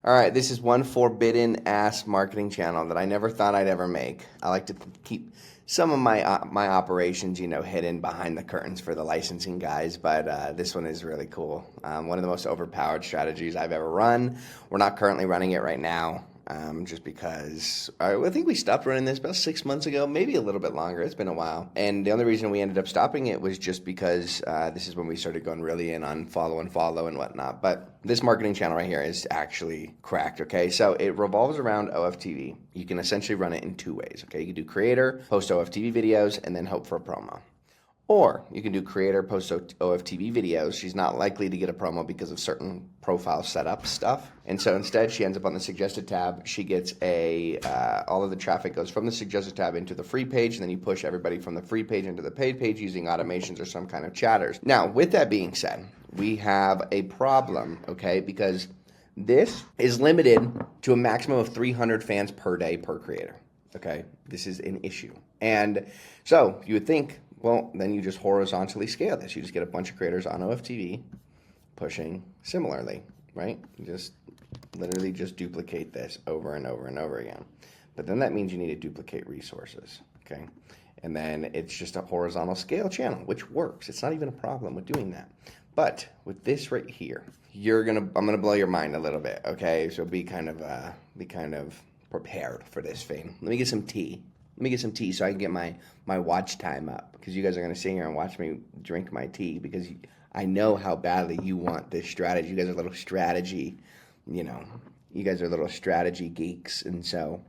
All right, this is one forbidden ass marketing channel that I never thought I'd ever make. I like to keep some of my operations, hidden behind the curtains for the licensing guys, but this one is really cool. One of the most overpowered strategies I've ever run. We're not currently running it right now. Just because I think we stopped running this about 6 months ago, maybe a little bit longer. It's been a while. And the only reason we ended up stopping it was just because this is when we started going really in on follow and whatnot. But this marketing channel right here is actually cracked, okay? So it revolves around OFTV. You can essentially run it in two ways, okay? You can do creator, post OFTV videos, and then hope for a promo. Or you can do creator, post OFTV videos. She's not likely to get a promo because of certain profile setup stuff. And so instead, she ends up on the suggested tab. She gets all of the traffic goes from the suggested tab into the free page, and then you push everybody from the free page into the paid page using automations or some kind of chatters. Now, with that being said, we have a problem, okay? Because this is limited to a maximum of 300 fans per day per creator, okay? This is an issue. And so you would think, well, then you just horizontally scale this. You just get a bunch of creators on OFTV pushing similarly, right? You just literally just duplicate this over and over and over again. But then that means you need to duplicate resources, okay? And then it's just a horizontal scale channel, which works. It's not even a problem with doing that. But with this right here, I'm gonna blow your mind a little bit, okay? So be kind of prepared for this thing. Let me get some tea. So I can get my watch time up, because you guys are going to sit here and watch me drink my tea, because I know how badly you want this strategy. You guys are little strategy, you guys are little strategy geeks, and so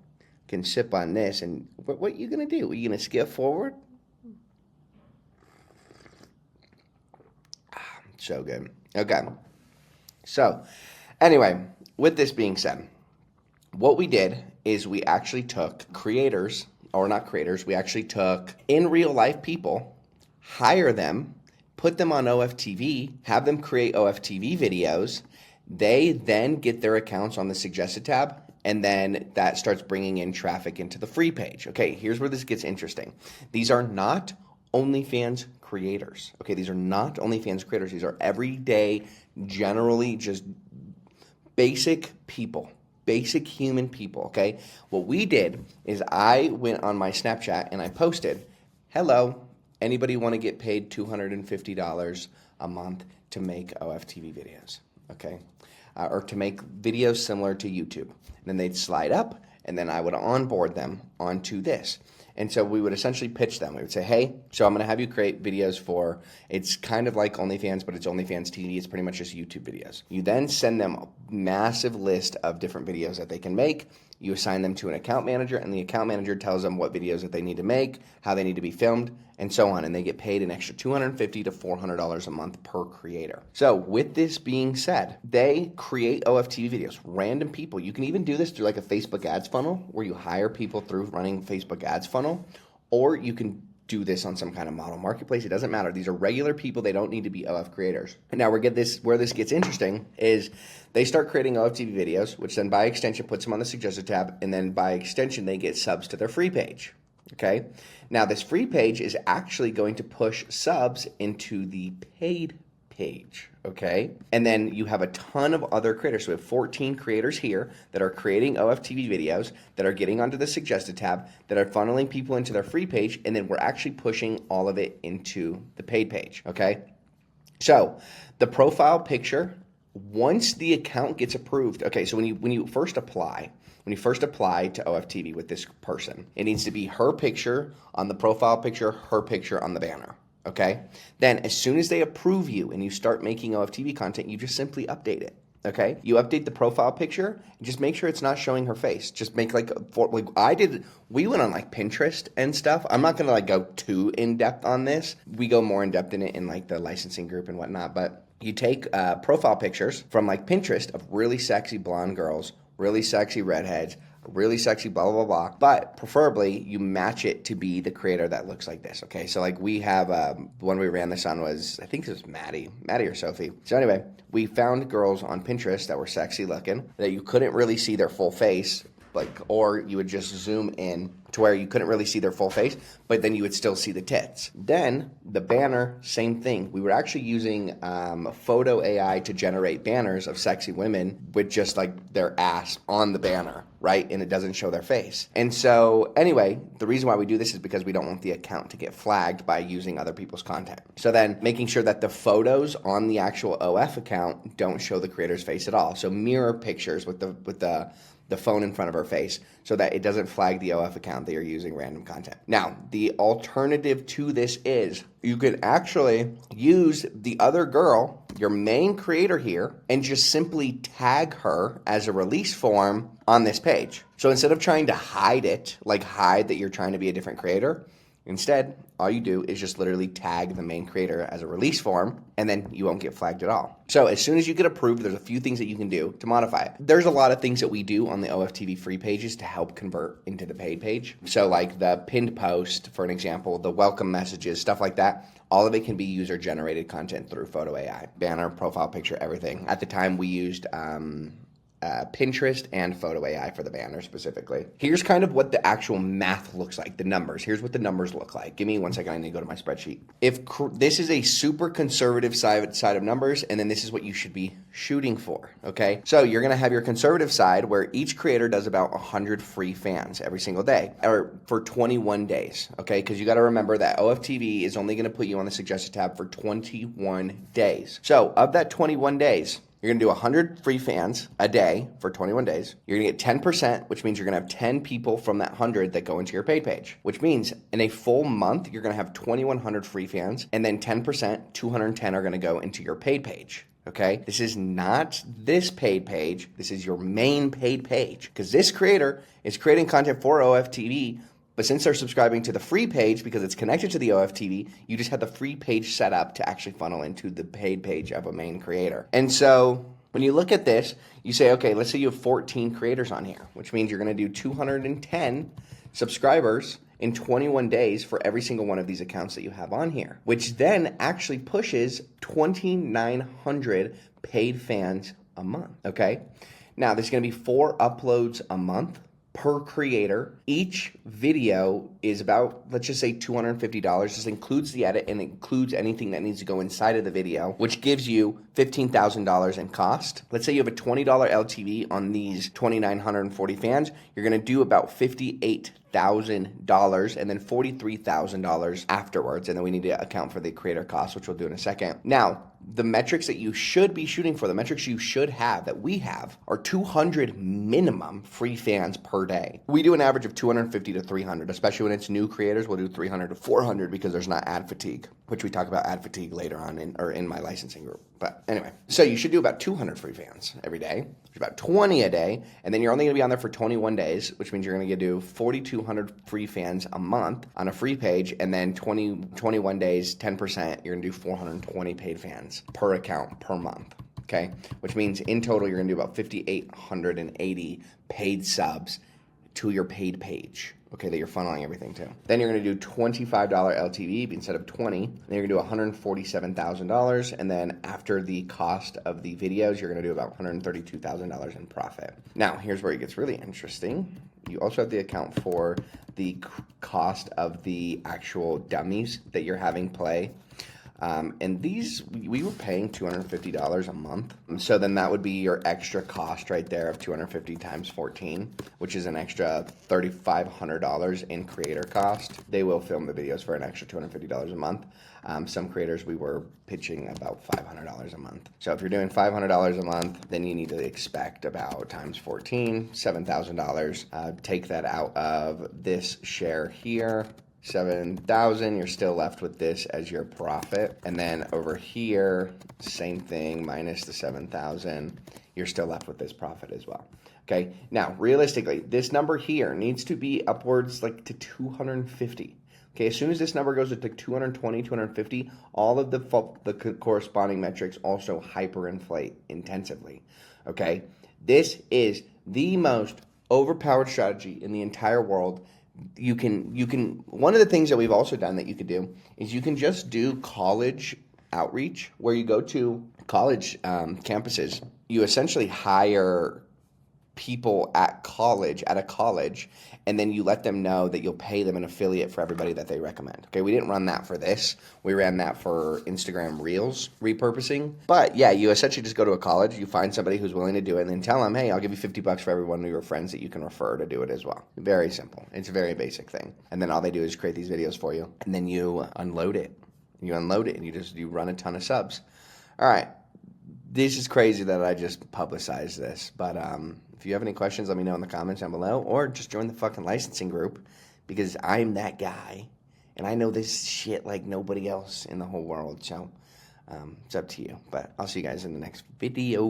can sip on this. And what are you going to do? Are you going to skip forward? So good. Okay. So anyway, with this being said, what we did is we actually took creators, or not creators, we actually took in real life people, hire them, put them on OFTV, have them create OFTV videos. They then get their accounts on the suggested tab, and then that starts bringing in traffic into the free page. Okay, here's where this gets interesting. These are not OnlyFans creators. Okay, these are not OnlyFans creators. These are everyday, generally just basic people. Basic human people, okay? What we did is I went on my Snapchat and I posted, hello, anybody want to get paid $250 a month to make OFTV videos, okay? Or to make videos similar to YouTube. And then they'd slide up, and then I would onboard them onto this. And so we would essentially pitch them. We would say, hey, so I'm going to have you create videos for, it's kind of like OnlyFans, but it's OnlyFans TV. It's pretty much just YouTube videos. You then send them a massive list of different videos that they can make. You assign them to an account manager, and the account manager tells them what videos that they need to make, how they need to be filmed, and so on. And they get paid an extra $250 to $400 a month per creator. So with this being said, they create OFTV videos, random people. You can even do this through like a Facebook ads funnel, where you hire people through running Facebook ads funnel, or you can do this on some kind of model marketplace. It doesn't matter. These are regular people. They don't need to be OF creators. And now where this gets interesting is they start creating OFTV videos, which then by extension puts them on the suggested tab, and then by extension they get subs to their free page. Okay? Now this free page is actually going to push subs into the paid page, okay? And then you have a ton of other creators. So we have 14 creators here that are creating OFTV videos, that are getting onto the suggested tab, that are funneling people into their free page, and then we're actually pushing all of it into the paid page, okay? So the profile picture, once the account gets approved, okay, so when you first apply to OFTV with this person, it needs to be her picture on the profile picture, her picture on the banner. Okay? Then as soon as they approve you and you start making OFTV content, you just simply update it. Okay? You update the profile picture and just make sure it's not showing her face. Just make we went on like Pinterest and stuff. I'm not gonna go too in depth on this. We go more in depth in it in like the licensing group and whatnot, but you take profile pictures from like Pinterest of really sexy blonde girls, really sexy redheads, really sexy blah, blah, blah, but preferably you match it to be the creator that looks like this, okay? So like we have, the one we ran this on was, I think it was Maddie or Sophie. So anyway, we found girls on Pinterest that were sexy looking, that you couldn't really see their full face, or you would just zoom in to where you couldn't really see their full face, but then you would still see the tits. Then the banner, same thing. We were actually using photo AI to generate banners of sexy women with just like their ass on the banner, right? And it doesn't show their face. And so anyway, the reason why we do this is because we don't want the account to get flagged by using other people's content. So then making sure that the photos on the actual OF account don't show the creator's face at all. So mirror pictures with the phone in front of her face so that it doesn't flag the OF account that you're using random content. Now, the alternative to this is you could actually use the other girl, your main creator here, and just simply tag her as a release form on this page. So instead of trying to hide it, like hide that you're trying to be a different creator, instead, all you do is just literally tag the main creator as a release form, and then you won't get flagged at all. So as soon as you get approved, there's a few things that you can do to modify it. There's a lot of things that we do on the OFTV free pages to help convert into the paid page. So like the pinned post, for an example, the welcome messages, stuff like that. All of it can be user-generated content through Photo AI. Banner, profile picture, everything. At the time, we used Pinterest and Photo AI for the banner specifically. Here's kind of what the actual math looks like, the numbers. Here's what the numbers look like. Give me 1 second, I need to go to my spreadsheet. This is a super conservative side of numbers, and then this is what you should be shooting for, okay? So you're gonna have your conservative side where each creator does about 100 free fans every single day, or for 21 days, okay? Because you gotta remember that OFTV is only gonna put you on the suggested tab for 21 days. So of that 21 days, you're going to do 100 free fans a day for 21 days. You're going to get 10%, which means you're going to have 10 people from that 100 that go into your paid page, which means in a full month, you're going to have 2,100 free fans, and then 10%, 210 are going to go into your paid page. Okay, this is not this paid page. This is your main paid page, because this creator is creating content for OFTV. But since they're subscribing to the free page because it's connected to the OFTV, you just have the free page set up to actually funnel into the paid page of a main creator. And so when you look at this, you say, okay, let's say you have 14 creators on here, which means you're going to do 210 subscribers in 21 days for every single one of these accounts that you have on here, which then actually pushes 2,900 paid fans a month, okay? Now, there's going to be 4 uploads a month per creator. Each video is about, let's just say $250. This includes the edit and includes anything that needs to go inside of the video, which gives you $15,000 in cost. Let's say you have a $20 LTV on these 2,940 fans. You're going to do about $58,000 and then $43,000 afterwards. And then we need to account for the creator cost, which we'll do in a second. Now, the metrics that you should be shooting for, the metrics you should have, that we have, are 200 minimum free fans per day. We do an average of 250 to 300, especially when it's new creators. We'll do 300 to 400 because there's not ad fatigue, which we talk about ad fatigue later on in my licensing group. But anyway, so you should do about 200 free fans every day, which is about 20 a day, and then you're only going to be on there for 21 days, which means you're going to do 4,200 free fans a month on a free page, and then 21 days, 10%, you're going to do 420 paid fans per account per month, okay? Which means in total, you're going to do about 5,880 paid subs to your paid page, okay, that you're funneling everything to. Then you're going to do $25 LTV instead of 20. Then you're going to do $147,000, and then after the cost of the videos, you're going to do about $132,000 in profit. Now, here's where it gets really interesting. You also have the account for the cost of the actual dummies that you're having play. And these, we were paying $250 a month. So then that would be your extra cost right there of 250 times 14, which is an extra $3,500 in creator cost. They will film the videos for an extra $250 a month. Some creators, we were pitching about $500 a month. So if you're doing $500 a month, then you need to expect about times 14, $7,000. Take that out of this share here. 7,000, you're still left with this as your profit. And then over here, same thing, minus the 7,000, you're still left with this profit as well. Okay, now realistically, this number here needs to be upwards like to 250. Okay, as soon as this number goes to 220, 250, all of the corresponding metrics also hyperinflate intensively. Okay, this is the most overpowered strategy in the entire world. You can one of the things that we've also done that you could do is you can just do college outreach, where you go to college campuses. You essentially hire people at a college, and then you let them know that you'll pay them an affiliate for everybody that they recommend. Okay, we didn't run that for this. We ran that for Instagram Reels repurposing. But yeah, you essentially just go to a college, you find somebody who's willing to do it, and then tell them, hey, I'll give you $50 for every one of your friends that you can refer to do it as well. Very simple. It's a very basic thing. And then all they do is create these videos for you, and then you unload it. You unload it, and you run a ton of subs. All right. This is crazy that I just publicized this, but if you have any questions, let me know in the comments down below, or just join the fucking licensing group, because I'm that guy, and I know this shit like nobody else in the whole world, so it's up to you. But I'll see you guys in the next video.